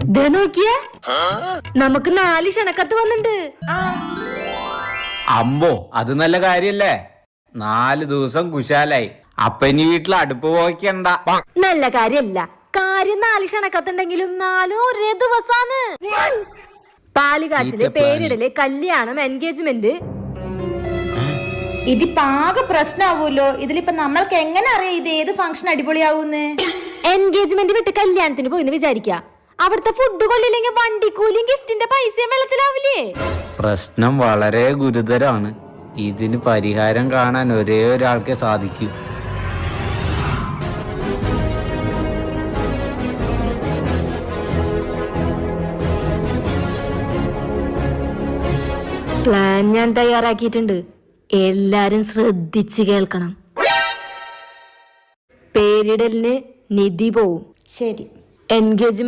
നോക്കിയേ, നമുക്ക് 4 ക്ഷണക്കത്ത് വന്നിട്ടുണ്ട്. അമ്പോ, അത് നല്ല കാര്യല്ലേ. 4 ദിവസം കുശാലായി. അപ്പൊ ഇനി വീട്ടിൽ അടുപ്പ് പോയിക്കണ്ട. നല്ല കാര്യല്ല. കാര്യം 4 ക്ഷണക്കത്തുണ്ടെങ്കിലും 4 ഒരേ ദിവസാണ്. പാലുകാച്ചില്, പേരിടല്, കല്യാണം, എൻഗേജ്മെന്റ്. ഇതിപ്പോ ആകെ പ്രശ്നാവൂല്ലോ. ഇതിലിപ്പോ നമ്മൾക്ക് എങ്ങനെ അറിയാം ഇത് ഏത് ഫംഗ്ഷൻ അടിപൊളിയാവൂന്ന്? എൻഗേജ്മെന്റ് വിട്ട് കല്യാണത്തിന് പോയിന്ന് വിചാരിക്ക, അവിടുത്തെ ഫുഡ് കൊള്ളില്ലെങ്കിൽ വണ്ടിക്കൂലിയും ഗിഫ്റ്റിന്റെ പൈസയും വെള്ളത്തിലാവില്ലേ? പ്രശ്നം വളരെ ഗുരുതരാണ്. ഇതിന് പരിഹാരം കാണാൻ ഒരേ ഒരാൾക്കേ സാധിക്കൂ. പ്ലാൻ ഞാൻ തയ്യാറാക്കിയിട്ടുണ്ട്. എല്ലാരും ശ്രദ്ധിച്ച് കേൾക്കണം. പേരിടലിന് നിധി പോവും. ശരി. എൻഗേജ്മെന്റ്